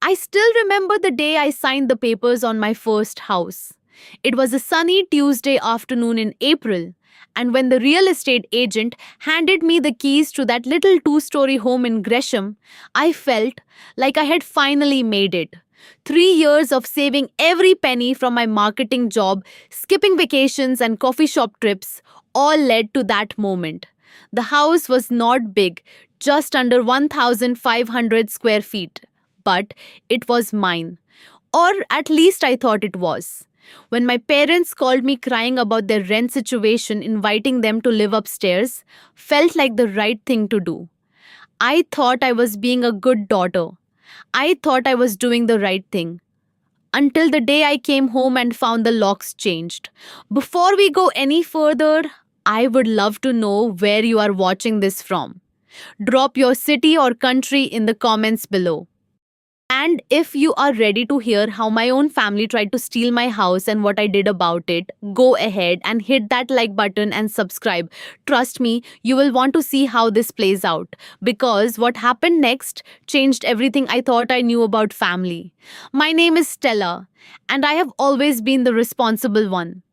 I still remember the day I signed the papers on my first house. It was a sunny Tuesday afternoon in April, and when the real estate agent handed me the keys to that little two-story home in Gresham, I felt like I had finally made it. 3 years of saving every penny from my marketing job, skipping vacations, and coffee shop trips all led to that moment. The house was not big, just under 1,500 square feet, but it was mine. Or at least I thought it was. When my parents called me crying about their rent situation, inviting them to live upstairs felt like the right thing to do. I thought I was being a good daughter. I thought I was doing the right thing. Until the day I came home and found the locks changed. Before we go any further, I would love to know where you are watching this from. Drop your city or country in the comments below. And if you are ready to hear how my own family tried to steal my house and what I did about it, go ahead and hit that like button and subscribe. Trust me, you will want to see how this plays out because what happened next changed everything I thought I knew about family. My name is Stella, and I have always been the responsible one.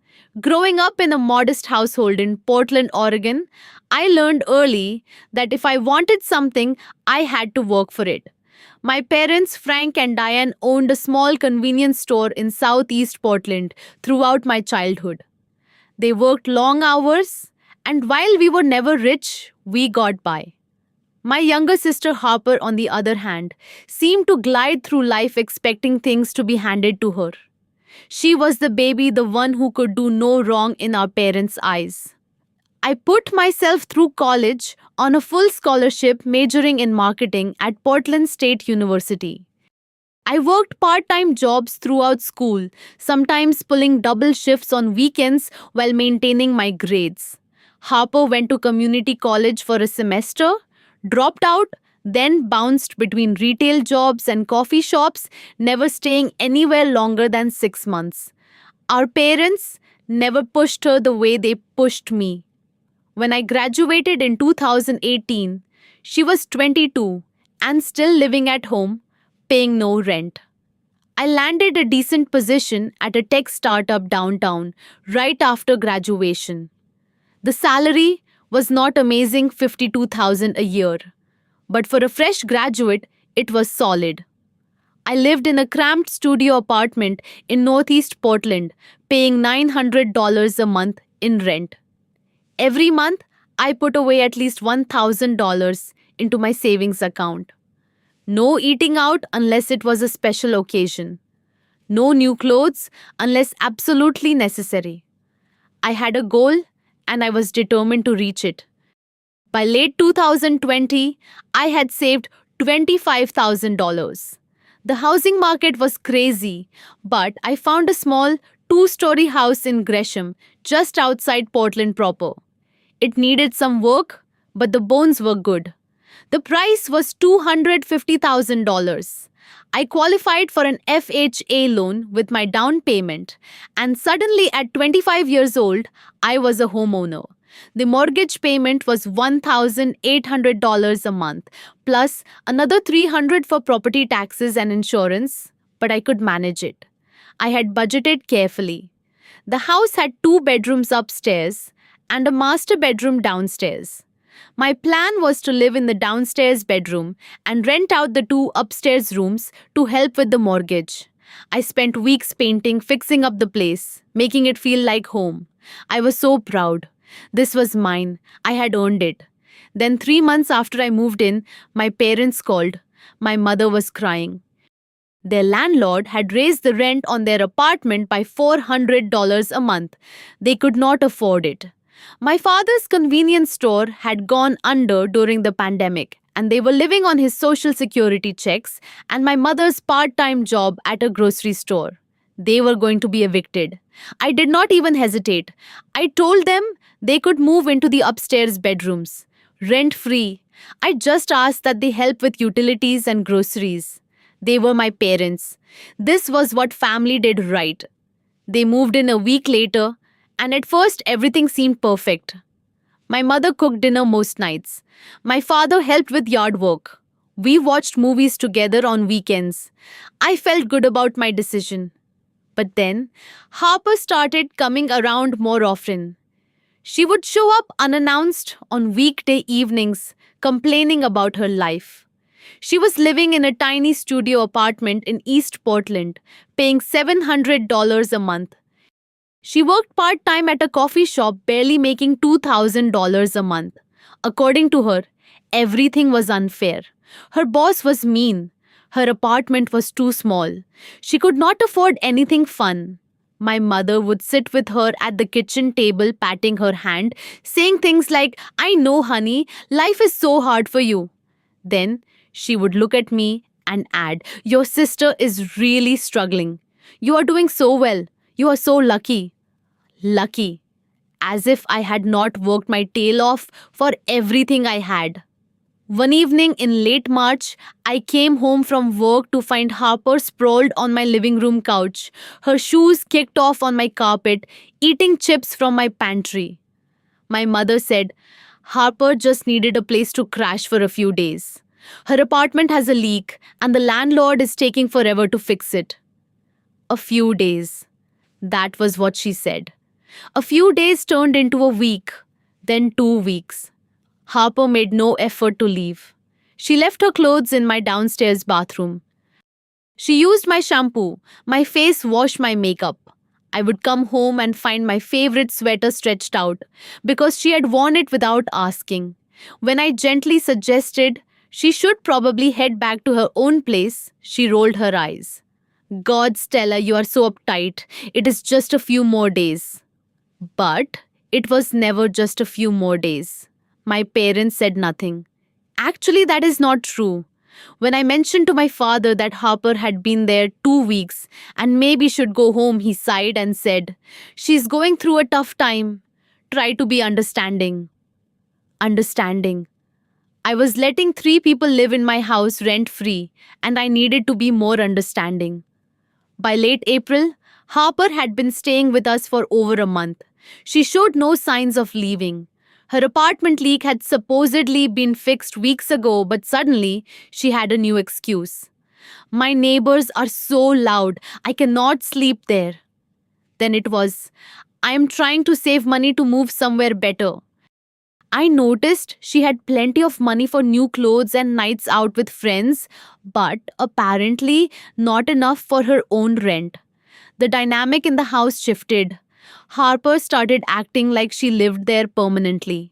Growing up in a modest household in Portland, Oregon, I learned early that if I wanted something, I had to work for it. My parents, Frank and Diane, owned a small convenience store in southeast Portland throughout my childhood. They worked long hours, and while we were never rich, we got by. My younger sister Harper, on the other hand, seemed to glide through life expecting things to be handed to her. She was the baby, the one who could do no wrong in our parents' eyes. I put myself through college on a full scholarship majoring in marketing at Portland State University. I worked part time jobs throughout school, sometimes pulling double shifts on weekends while maintaining my grades. Harper went to community college for a semester, dropped out, then bounced between retail jobs and coffee shops, never staying anywhere longer than 6 months. Our parents never pushed her the way they pushed me. When I graduated in 2018, she was 22 and still living at home, paying no rent. I landed a decent position at a tech startup downtown right after graduation. The salary was not amazing, 52,000 a year, but for a fresh graduate, it was solid. I lived in a cramped studio apartment in Northeast Portland, paying $900 a month in rent. Every month, I put away at least $1,000 into my savings account. No eating out unless it was a special occasion. No new clothes unless absolutely necessary. I had a goal and I was determined to reach it. By late 2020, I had saved $25,000. The housing market was crazy, but I found a small two-story house in Gresham, just outside Portland proper. It needed some work, but the bones were good. The price was $250,000. I qualified for an FHA loan with my down payment, and suddenly at 25 years old, I was a homeowner. The mortgage payment was $1,800 a month, plus another $300 for property taxes and insurance, but I could manage it. I had budgeted carefully. The house had 2 bedrooms upstairs and a master bedroom downstairs. My plan was to live in the downstairs bedroom and rent out the 2 upstairs rooms to help with the mortgage. I spent weeks painting, fixing up the place, making it feel like home. I was so proud. This was mine. I had earned it. Then 3 months after I moved in, my parents called. My mother was crying. Their landlord had raised the rent on their apartment by $400 a month. They could not afford it. My father's convenience store had gone under during the pandemic, and they were living on his social security checks and my mother's part-time job at a grocery store. They were going to be evicted. I did not even hesitate. I told them they could move into the upstairs bedrooms, rent-free. I just asked that they help with utilities and groceries. They were my parents. This was what family did right. They moved in a week later, and at first everything seemed perfect. My mother cooked dinner most nights. My father helped with yard work. We watched movies together on weekends. I felt good about my decision. But then, Harper started coming around more often. She would show up unannounced on weekday evenings, complaining about her life. She was living in a tiny studio apartment in East Portland, paying $700 a month. She worked part time at a coffee shop, barely making $2,000 a month. According to her, everything was unfair. Her boss was mean. Her apartment was too small. She could not afford anything fun. My mother would sit with her at the kitchen table, patting her hand, saying things like, I know, honey, life is so hard for you. Then she would look at me and add, your sister is really struggling. You are doing so well. You are so lucky. Lucky. As if I had not worked my tail off for everything I had. One evening in late March, I came home from work to find Harper sprawled on my living room couch, her shoes kicked off on my carpet, eating chips from my pantry. My mother said, Harper just needed a place to crash for a few days. Her apartment has a leak, and the landlord is taking forever to fix it. A few days. That was what she said. A few days turned into a week, then 2 weeks. Harper made no effort to leave. She left her clothes in my downstairs bathroom. She used my shampoo, my face washed my makeup. I would come home and find my favorite sweater stretched out because she had worn it without asking. When I gently suggested she should probably head back to her own place, she rolled her eyes. God, Stella, you are so uptight. It is just a few more days. But it was never just a few more days. My parents said nothing. Actually, that is not true. When I mentioned to my father that Harper had been there 2 weeks and maybe should go home, he sighed and said, she's going through a tough time. Try to be understanding. Understanding. I was letting 3 people live in my house rent-free, and I needed to be more understanding. By late April, Harper had been staying with us for over a month. She showed no signs of leaving. Her apartment leak had supposedly been fixed weeks ago, but suddenly she had a new excuse. My neighbors are so loud, I cannot sleep there. Then it was, I am trying to save money to move somewhere better. I noticed she had plenty of money for new clothes and nights out with friends, but apparently not enough for her own rent. The dynamic in the house shifted. Harper started acting like she lived there permanently.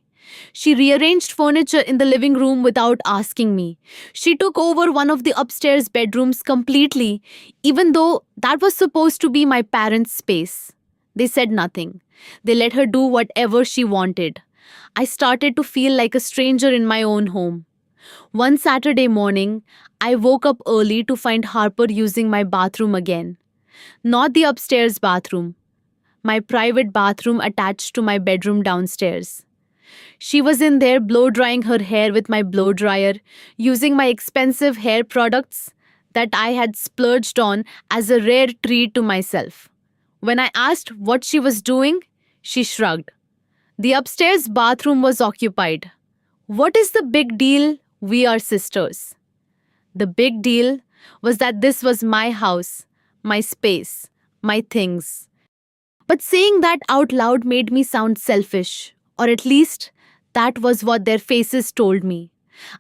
She rearranged furniture in the living room without asking me. She took over one of the upstairs bedrooms completely, even though that was supposed to be my parents' space. They said nothing. They let her do whatever she wanted. I started to feel like a stranger in my own home. One Saturday morning, I woke up early to find Harper using my bathroom again. Not the upstairs bathroom. My private bathroom attached to my bedroom downstairs. She was in there blow drying her hair with my blow dryer, using my expensive hair products that I had splurged on as a rare treat to myself. When I asked what she was doing, she shrugged. The upstairs bathroom was occupied. What is the big deal? We are sisters. The big deal was that this was my house, my space, my things. But saying that out loud made me sound selfish, or at least that was what their faces told me.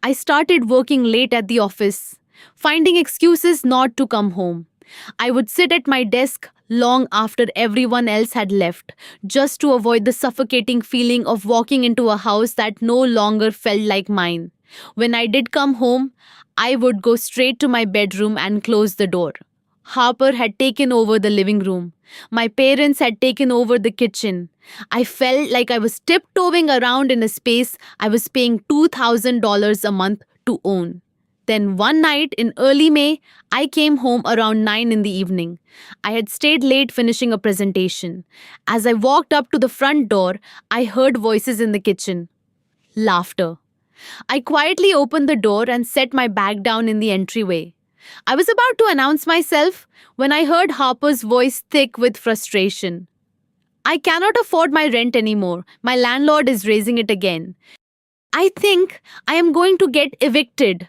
I started working late at the office, finding excuses not to come home. I would sit at my desk long after everyone else had left, just to avoid the suffocating feeling of walking into a house that no longer felt like mine. When I did come home, I would go straight to my bedroom and close the door. Harper had taken over the living room. My parents had taken over the kitchen. I felt like I was tiptoeing around in a space I was paying $2,000 a month to own. Then one night in early May, I came home around 9 in the evening. I had stayed late finishing a presentation. As I walked up to the front door, I heard voices in the kitchen. Laughter. I quietly opened the door and set my bag down in the entryway. I was about to announce myself when I heard Harper's voice thick with frustration. I cannot afford my rent anymore. My landlord is raising it again. I think I am going to get evicted.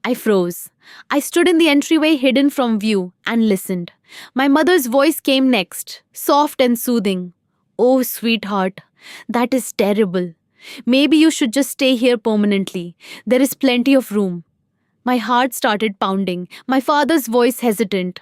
I froze. I stood in the entryway hidden from view and listened. My mother's voice came next, soft and soothing. Oh, sweetheart, that is terrible. Maybe you should just stay here permanently. There is plenty of room. My heart started pounding, my father's voice hesitant.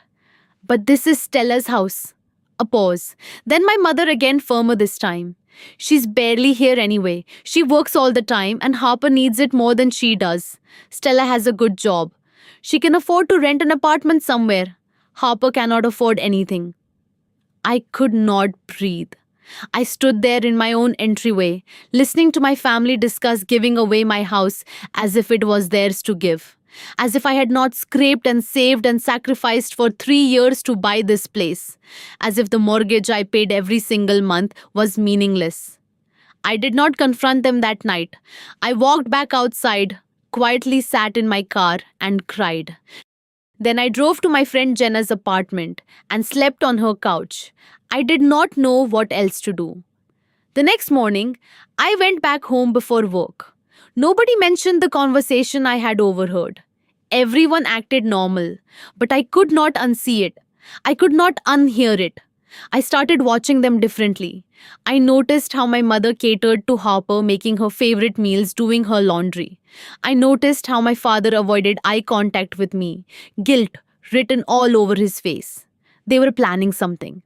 But this is Stella's house. A pause. Then my mother again firmer this time. She's barely here anyway. She works all the time and Harper needs it more than she does. Stella has a good job. She can afford to rent an apartment somewhere. Harper cannot afford anything. I could not breathe. I stood there in my own entryway, listening to my family discuss giving away my house as if it was theirs to give. As if I had not scraped and saved and sacrificed for 3 years to buy this place. As if the mortgage I paid every single month was meaningless. I did not confront them that night. I walked back outside, quietly sat in my car, and cried. Then I drove to my friend Jenna's apartment and slept on her couch. I did not know what else to do. The next morning, I went back home before work. Nobody mentioned the conversation I had overheard. Everyone acted normal, but I could not unsee it. I could not unhear it. I started watching them differently. I noticed how my mother catered to Harper, making her favorite meals, doing her laundry. I noticed how my father avoided eye contact with me, guilt written all over his face. They were planning something.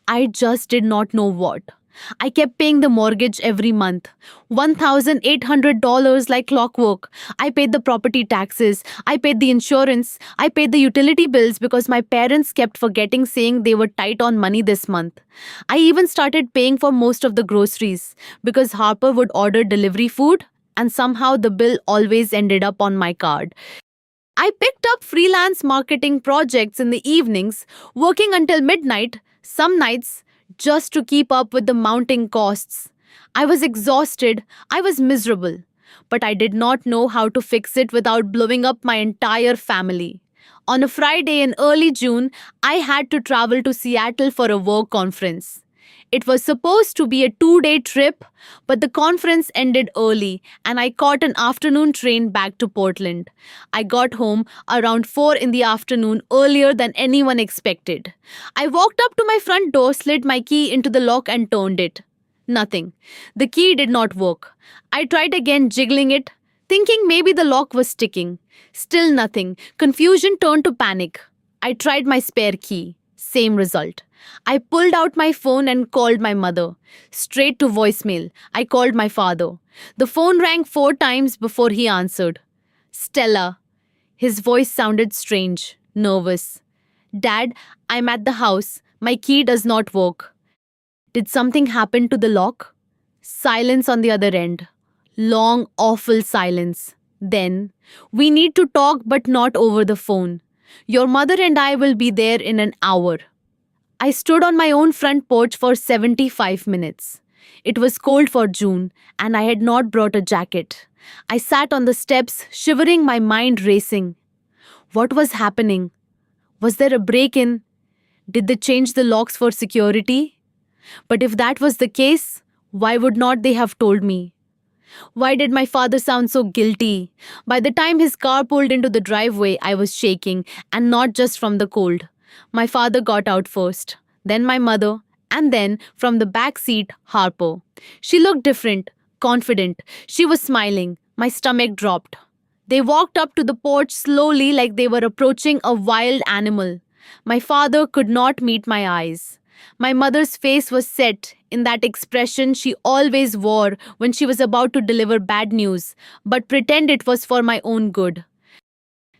I just did not know what. I kept paying the mortgage every month. $1,800 like clockwork. I paid the property taxes. I paid the insurance. I paid the utility bills because my parents kept forgetting, saying they were tight on money this month. I even started paying for most of the groceries because Harper would order delivery food and somehow the bill always ended up on my card. I picked up freelance marketing projects in the evenings, working until midnight, some nights, just to keep up with the mounting costs. I was exhausted, I was miserable, but I did not know how to fix it without blowing up my entire family. On a Friday in early June, I had to travel to Seattle for a work conference. It was supposed to be a 2-day trip, but the conference ended early and I caught an afternoon train back to Portland. I got home around 4 in the afternoon, earlier than anyone expected. I walked up to my front door, slid my key into the lock and turned it. Nothing. The key did not work. I tried again, jiggling it, thinking maybe the lock was sticking. Still nothing. Confusion turned to panic. I tried my spare key. Same result. I pulled out my phone and called my mother. Straight to voicemail. I called my father. The phone rang 4 times before he answered. Stella. His voice sounded strange, nervous. Dad, I'm at the house. My key does not work. Did something happen to the lock? Silence on the other end. Long, awful silence. Then, we need to talk but not over the phone. Your mother and I will be there in an hour. I stood on my own front porch for 75 minutes. It was cold for June, and I had not brought a jacket. I sat on the steps, shivering, my mind racing. What was happening? Was there a break-in? Did they change the locks for security? But if that was the case, why would not they have told me? Why did my father sound so guilty? By the time his car pulled into the driveway, I was shaking, and not just from the cold. My father got out first, then my mother, and then, from the back seat, Harper. She looked different, confident. She was smiling. My stomach dropped. They walked up to the porch slowly like they were approaching a wild animal. My father could not meet my eyes. My mother's face was set in that expression she always wore when she was about to deliver bad news, but pretend it was for my own good.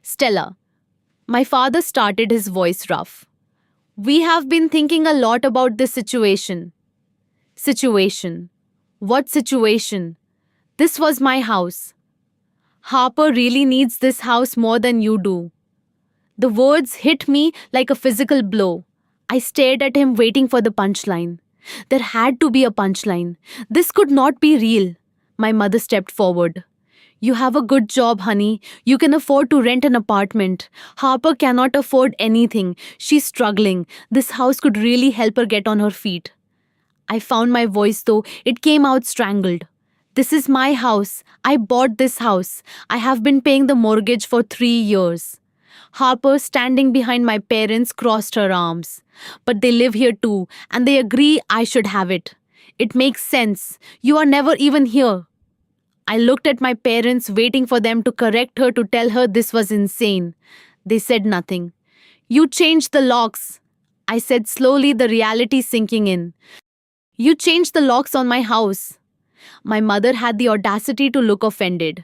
Stella. My father started, his voice rough. We have been thinking a lot about this situation. Situation. What situation? This was my house. Harper really needs this house more than you do. The words hit me like a physical blow. I stared at him, waiting for the punchline. There had to be a punchline. This could not be real. My mother stepped forward. You have a good job, honey. You can afford to rent an apartment. Harper cannot afford anything. She's struggling. This house could really help her get on her feet. I found my voice, though it came out strangled. This is my house. I bought this house. I have been paying the mortgage for 3 years. Harper, standing behind my parents, crossed her arms. But they live here too, and they agree I should have it. It makes sense. You are never even here. I looked at my parents, waiting for them to correct her, to tell her this was insane. They said nothing. You changed the locks, I said slowly, the reality sinking in. You changed the locks on my house. My mother had the audacity to look offended.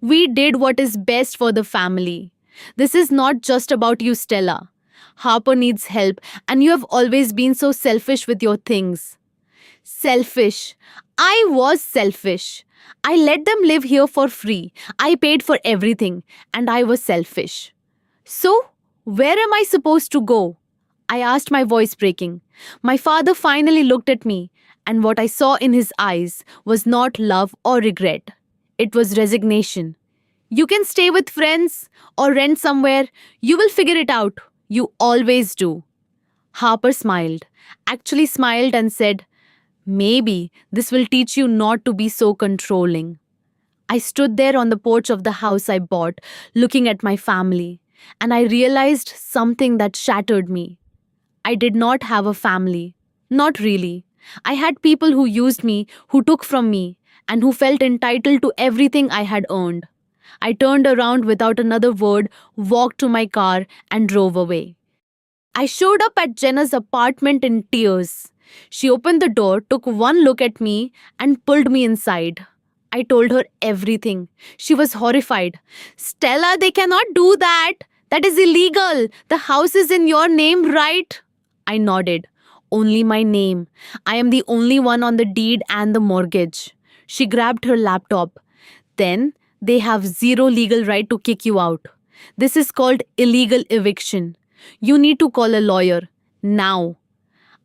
We did what is best for the family. This is not just about you, Stella. Harper needs help, and you have always been so selfish with your things. Selfish. I was selfish. I let them live here for free. I paid for everything, and I was selfish. So, where am I supposed to go? I asked, my voice breaking. My father finally looked at me, and what I saw in his eyes was not love or regret. It was resignation. You can stay with friends or rent somewhere. You will figure it out. You always do. Harper smiled, actually smiled, and said, maybe this will teach you not to be so controlling. I stood there on the porch of the house I bought, looking at my family, and I realized something that shattered me. I did not have a family. Not really. I had people who used me, who took from me, and who felt entitled to everything I had earned. I turned around without another word, walked to my car, and drove away. I showed up at Jenna's apartment in tears. She opened the door, took one look at me, and pulled me inside. I told her everything. She was horrified. Stella, they cannot do that. That is illegal. The house is in your name, right? I nodded. Only my name. I am the only one on the deed and the mortgage. She grabbed her laptop. Then they have zero legal right to kick you out. This is called illegal eviction. You need to call a lawyer. Now.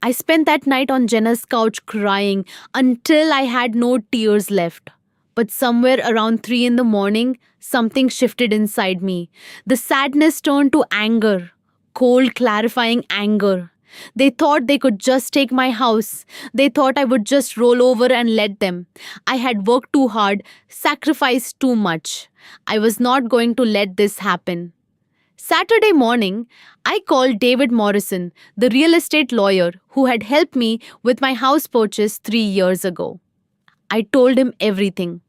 I spent that night on Jenna's couch crying until I had no tears left. But somewhere around 3 in the morning, something shifted inside me. The sadness turned to anger. Cold, clarifying anger. They thought they could just take my house. They thought I would just roll over and let them. I had worked too hard, sacrificed too much. I was not going to let this happen. Saturday morning, I called David Morrison, the real estate lawyer who had helped me with my house purchase 3 years ago. I told him everything.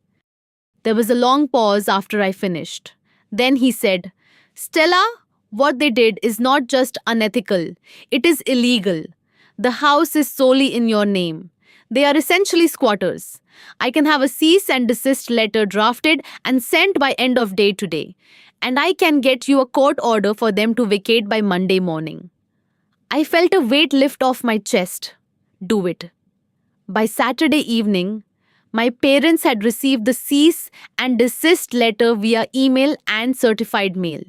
There was a long pause after I finished. Then he said, Stella, what they did is not just unethical, it is illegal. The house is solely in your name. They are essentially squatters. I can have a cease and desist letter drafted and sent by end of day today. And I can get you a court order for them to vacate by Monday morning. I felt a weight lift off my chest. Do it. By Saturday evening, my parents had received the cease and desist letter via email and certified mail.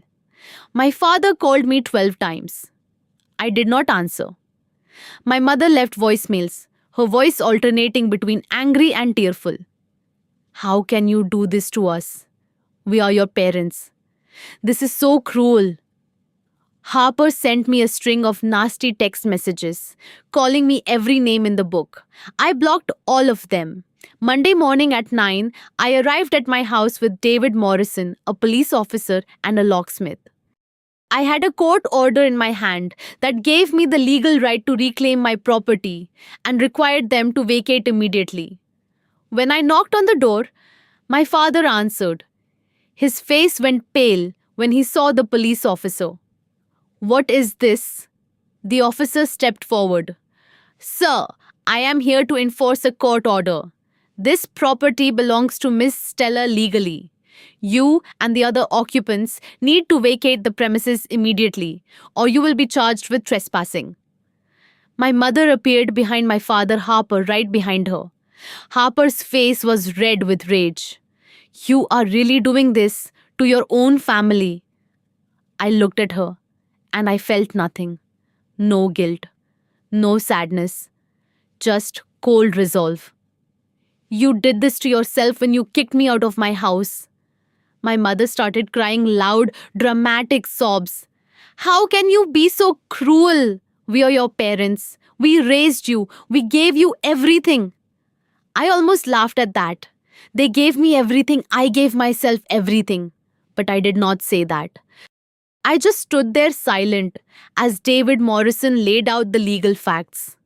My father called me 12 times. I did not answer. My mother left voicemails, her voice alternating between angry and tearful. How can you do this to us? We are your parents. This is so cruel. Harper sent me a string of nasty text messages, calling me every name in the book. I blocked all of them. Monday morning at 9, I arrived at my house with David Morrison, a police officer, and a locksmith. I had a court order in my hand that gave me the legal right to reclaim my property and required them to vacate immediately. When I knocked on the door, my father answered. His face went pale when he saw the police officer. What is this? The officer stepped forward. Sir, I am here to enforce a court order. This property belongs to Miss Stella legally. You and the other occupants need to vacate the premises immediately, or you will be charged with trespassing. My mother appeared behind my father, Harper, right behind her. Harper's face was red with rage. You are really doing this to your own family. I looked at her, and I felt nothing. No guilt, no sadness, just cold resolve. You did this to yourself when you kicked me out of my house. My mother started crying loud, dramatic sobs. How can you be so cruel? We are your parents. We raised you. We gave you everything. I almost laughed at that. They gave me everything, I gave myself everything. But I did not say that. I just stood there silent as David Morrison laid out the legal facts.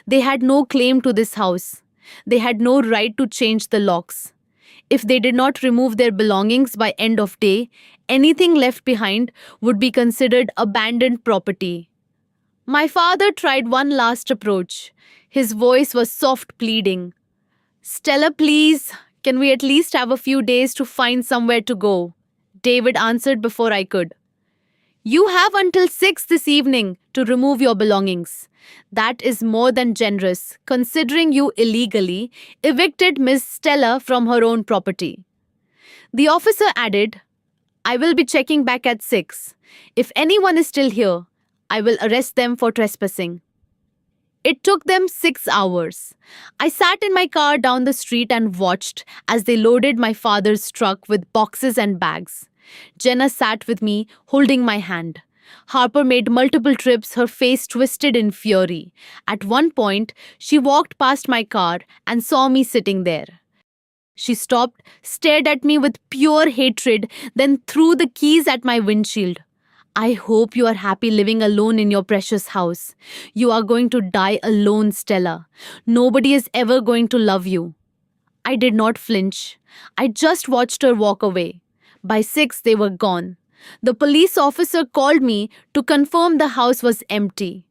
They had no claim to this house. They had no right to change the locks. If they did not remove their belongings by end of day, anything left behind would be considered abandoned property. My father tried one last approach. His voice was soft pleading. Stella, please, can we at least have a few days to find somewhere to go? David answered before I could. You have until 6 this evening to remove your belongings. That is more than generous, considering you illegally evicted Miss Stella from her own property. The officer added, I will be checking back at 6. If anyone is still here, I will arrest them for trespassing. It took them 6 hours. I sat in my car down the street and watched as they loaded my father's truck with boxes and bags. Jenna sat with me, holding my hand. Harper made multiple trips, her face twisted in fury. At one point, she walked past my car and saw me sitting there. She stopped, stared at me with pure hatred, then threw the keys at my windshield. I hope you are happy living alone in your precious house. You are going to die alone, Stella. Nobody is ever going to love you. I did not flinch. I just watched her walk away. By 6, they were gone. The police officer called me to confirm the house was empty.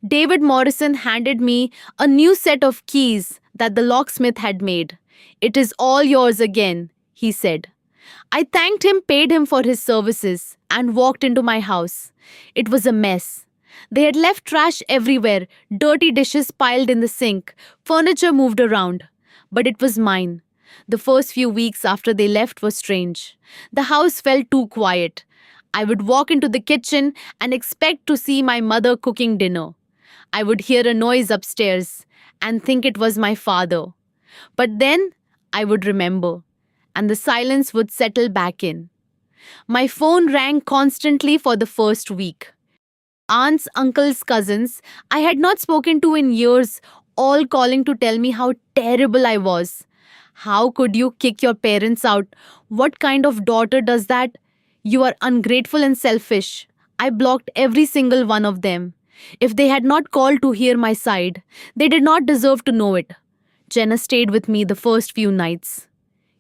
David Morrison handed me a new set of keys that the locksmith had made. It is all yours again, he said. I thanked him, paid him for his services, and walked into my house. It was a mess. They had left trash everywhere, dirty dishes piled in the sink, furniture moved around. But it was mine. The first few weeks after they left were strange. The house felt too quiet. I would walk into the kitchen and expect to see my mother cooking dinner. I would hear a noise upstairs and think it was my father. But then I would remember, and the silence would settle back in. My phone rang constantly for the first week. Aunts, uncles, cousins I had not spoken to in years, all calling to tell me how terrible I was. How could you kick your parents out? What kind of daughter does that? You are ungrateful and selfish. I blocked every single one of them. If they had not called to hear my side, they did not deserve to know it. Jenna stayed with me the first few nights.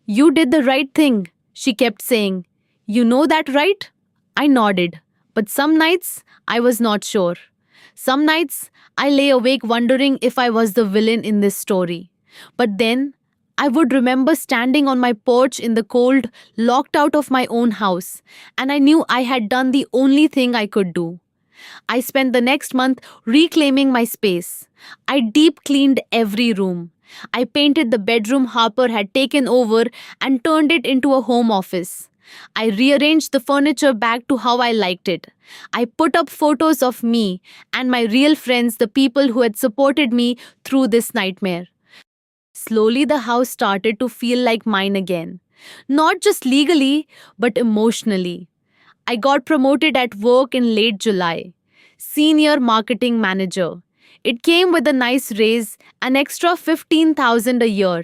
You did the right thing, she kept saying. You know that, right? I nodded. But some nights, I was not sure. Some nights, I lay awake wondering if I was the villain in this story. But then, I would remember standing on my porch in the cold, locked out of my own house, and I knew I had done the only thing I could do. I spent the next month reclaiming my space. I deep cleaned every room. I painted the bedroom Harper had taken over and turned it into a home office. I rearranged the furniture back to how I liked it. I put up photos of me and my real friends, the people who had supported me through this nightmare. Slowly, the house started to feel like mine again. Not just legally, but emotionally. I got promoted at work in late July. Senior marketing manager. It came with a nice raise, an extra 15,000 a year.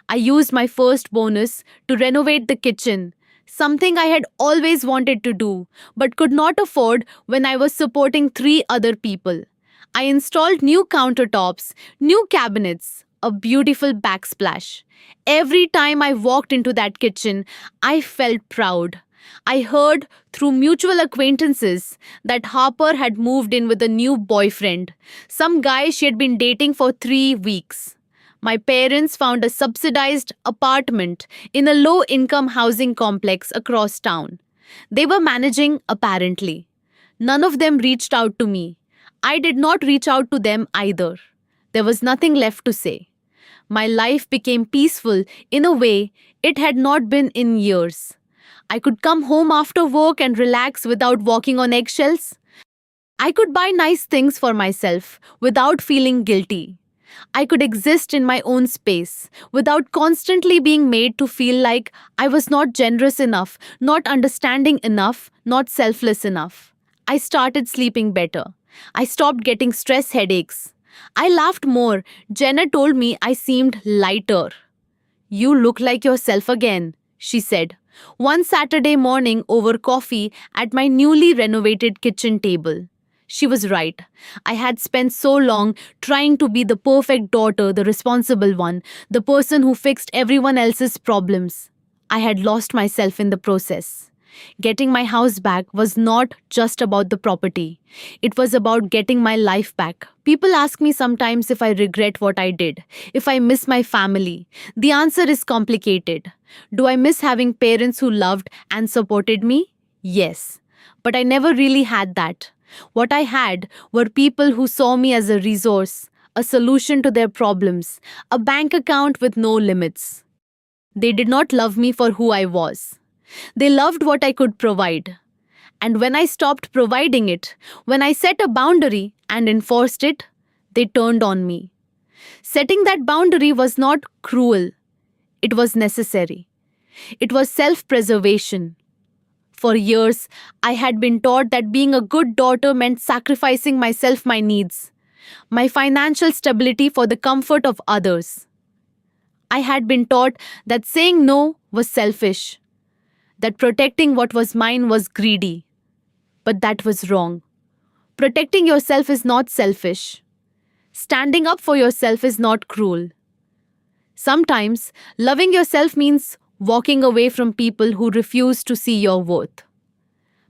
I used my first bonus to renovate the kitchen, something I had always wanted to do but could not afford when I was supporting 3 other people. I installed new countertops, new cabinets, a beautiful backsplash. Every time I walked into that kitchen, I felt proud. I heard through mutual acquaintances that Harper had moved in with a new boyfriend, some guy she had been dating for 3 weeks. My parents found a subsidized apartment in a low-income housing complex across town. They were managing, apparently. None of them reached out to me. I did not reach out to them either. There was nothing left to say. My life became peaceful in a way it had not been in years. I could come home after work and relax without walking on eggshells. I could buy nice things for myself without feeling guilty. I could exist in my own space without constantly being made to feel like I was not generous enough, not understanding enough, not selfless enough. I started sleeping better. I stopped getting stress headaches. I laughed more. Jenna told me I seemed lighter. You look like yourself again, she said, one Saturday morning over coffee at my newly renovated kitchen table. She was right. I had spent so long trying to be the perfect daughter, the responsible one, the person who fixed everyone else's problems. I had lost myself in the process. Getting my house back was not just about the property. It was about getting my life back. People ask me sometimes if I regret what I did, if I miss my family. The answer is complicated. Do I miss having parents who loved and supported me? Yes. But I never really had that. What I had were people who saw me as a resource, a solution to their problems, a bank account with no limits. They did not love me for who I was. They loved what I could provide. And when I stopped providing it, when I set a boundary and enforced it, they turned on me. Setting that boundary was not cruel, it was necessary. It was self preservation. For years, I had been taught that being a good daughter meant sacrificing myself, my needs, my financial stability for the comfort of others. I had been taught that saying no was selfish, that protecting what was mine was greedy. But that was wrong. Protecting yourself is not selfish. Standing up for yourself is not cruel. Sometimes, loving yourself means walking away from people who refuse to see your worth.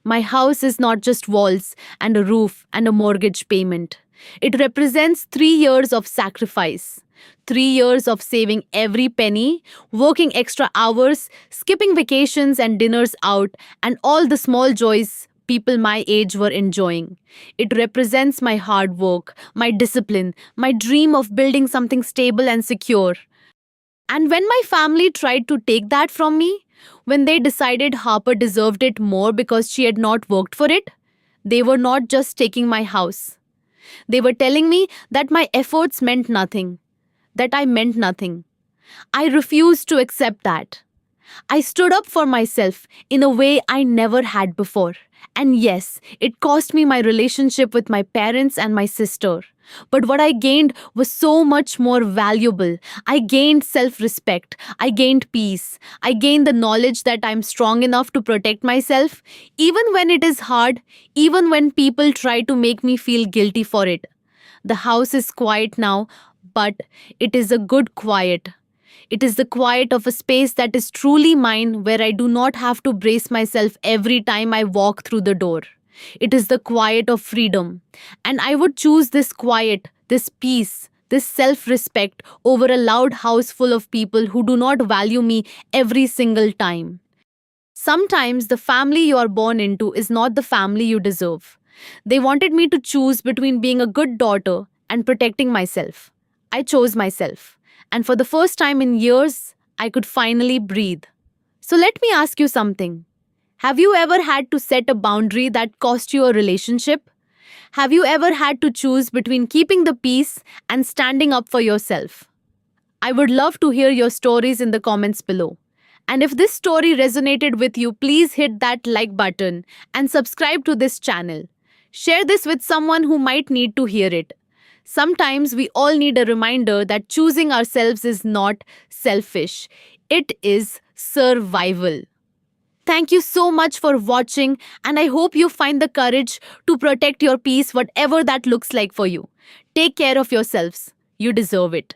My house is not just walls and a roof and a mortgage payment. It represents 3 years of sacrifice. 3 years of saving every penny, working extra hours, skipping vacations and dinners out, and all the small joys people my age were enjoying. It represents my hard work, my discipline, my dream of building something stable and secure. And when my family tried to take that from me, when they decided Harper deserved it more because she had not worked for it, they were not just taking my house. They were telling me that my efforts meant nothing, that I meant nothing. I refused to accept that. I stood up for myself in a way I never had before. And yes, it cost me my relationship with my parents and my sister. But what I gained was so much more valuable. I gained self-respect. I gained peace. I gained the knowledge that I'm strong enough to protect myself, even when it is hard, even when people try to make me feel guilty for it. The house is quiet now, but it is a good quiet. It is the quiet of a space that is truly mine, where I do not have to brace myself every time I walk through the door. It is the quiet of freedom. And I would choose this quiet, this peace, this self-respect over a loud house full of people who do not value me every single time. Sometimes the family you are born into is not the family you deserve. They wanted me to choose between being a good daughter and protecting myself. I chose myself. And for the first time in years, I could finally breathe. So let me ask you something. Have you ever had to set a boundary that cost you a relationship? Have you ever had to choose between keeping the peace and standing up for yourself? I would love to hear your stories in the comments below. And if this story resonated with you, please hit that like button and subscribe to this channel. Share this with someone who might need to hear it. Sometimes we all need a reminder that choosing ourselves is not selfish. It is survival. Thank you so much for watching, and I hope you find the courage to protect your peace, whatever that looks like for you. Take care of yourselves. You deserve it.